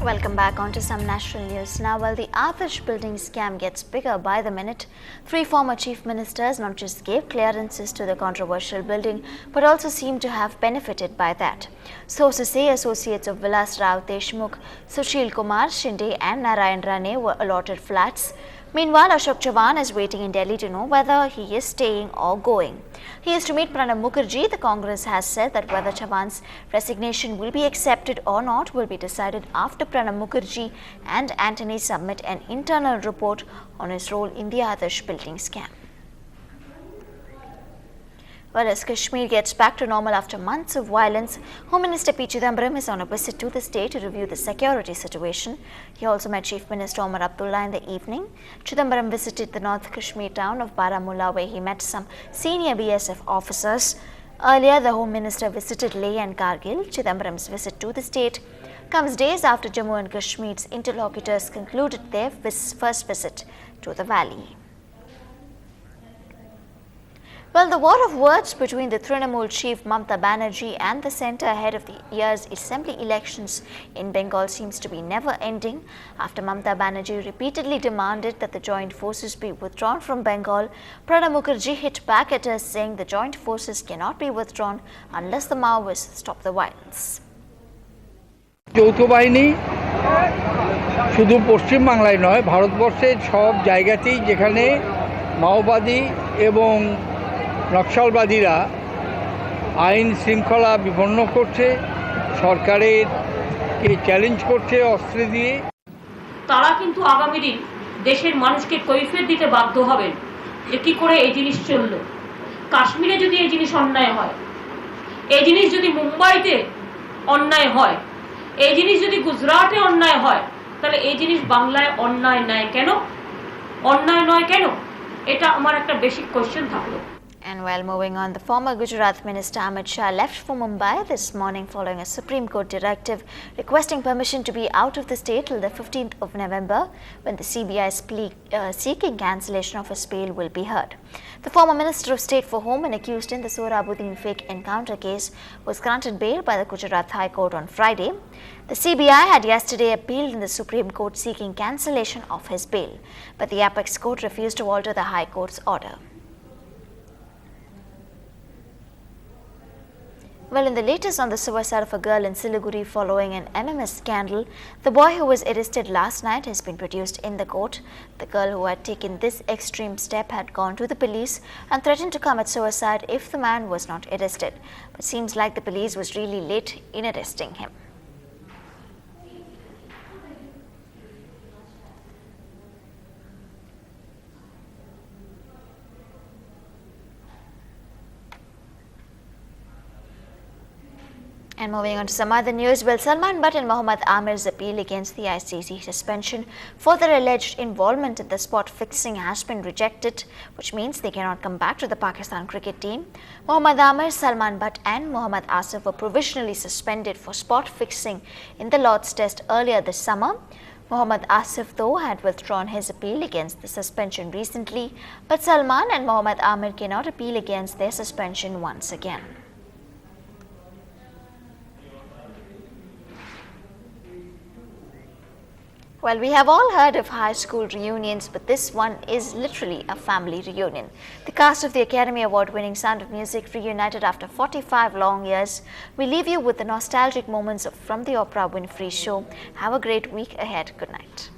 Welcome back on to some national news. Now, while the Adarsh building scam gets bigger by the minute, three former chief ministers not just gave clearances to the controversial building, but also seem to have benefited by that. Sources say associates of Vilas Rao Deshmukh, Sushil Kumar Shinde and Narayan Rane were allotted flats. Meanwhile, Ashok Chavan is waiting in Delhi to know whether he is staying or going. He is to meet Pranab Mukherjee. The Congress has said that whether Chavan's resignation will be accepted or not will be decided after Pranab Mukherjee and Antony submit an internal report on his role in the Adarsh building scam. Well, as Kashmir gets back to normal after months of violence, Home Minister P. Chidambaram is on a visit to the state to review the security situation. He also met Chief Minister Omar Abdullah in the evening. Chidambaram visited the North Kashmir town of Baramulla, where he met some senior BSF officers. Earlier, the Home Minister visited Leh and Kargil. Chidambaram's visit to the state comes days after Jammu and Kashmir's interlocutors concluded their first visit to the valley. Well, the war of words between the Trinamool chief Mamata Banerjee and the centre ahead of the year's assembly elections in Bengal seems to be never ending. After Mamata Banerjee repeatedly demanded that the joint forces be withdrawn from Bengal, Pranab Mukherjee hit back at her, saying the joint forces cannot be withdrawn unless the Maoists stop the violence. যৌথ বাহিনী শুধু পশ্চিম বাংলায় নয়, ভারতবর্ষের সব জায়গাতেই যেখানে মাওবাদী এবং নকশালবাদীরা আইন শৃঙ্খলা বিপন্ন করছে, সরকারকে চ্যালেঞ্জ করছে অস্ত্র দিয়ে, তারা কিন্তু আগামী দিন দেশের মানুষকে কৈফিয়ত দিতে বাধ্য হবেন যে কি করে এই জিনিস চলল। কাশ্মীরে যদি এই জিনিস অন্যায় হয়, এই জিনিস যদি মুম্বাইতে অন্যায় হয়, এই জিনিস যদি গুজরাটে অন্যায় হয়, তাহলে এই জিনিস বাংলায় অন্যায় নয় কেন? অন্যায় নয় কেন? এটা আমার একটা বেসিক কোশ্চেন থাকলো। And while moving on, the former Gujarat Minister Amit Shah left for Mumbai this morning following a Supreme Court directive requesting permission to be out of the state till the 15th of November, when the CBI's plea seeking cancellation of his bail will be heard. The former Minister of State for Home and accused in the Sohrabuddin fake encounter case was granted bail by the Gujarat High Court on Friday. The CBI had yesterday appealed in the Supreme Court seeking cancellation of his bail, but the Apex Court refused to alter the High Court's order. Well, in the latest on the suicide of a girl in Siliguri following an MMS scandal, the boy who was arrested last night has been produced in the court. The girl who had taken this extreme step had gone to the police and threatened to commit suicide if the man was not arrested. But seems like the police was really late in arresting him. And moving on to some other news, well, Salman Butt and Mohammad Amir's appeal against the ICC suspension for their alleged involvement in the spot fixing has been rejected, which means they cannot come back to the Pakistan cricket team. Mohammad Amir, Salman Butt and Mohammad Asif were provisionally suspended for spot fixing in the Lord's Test earlier this summer. Mohammad Asif, though, had withdrawn his appeal against the suspension recently, but Salman and Mohammad Amir cannot appeal against their suspension once again. Well, we have all heard of high school reunions, but this one is literally a family reunion. The cast of the Academy Award-winning Sound of Music reunited after 45 long years. We leave you with the nostalgic moments from the Oprah Winfrey Show. Have a great week ahead. Good night.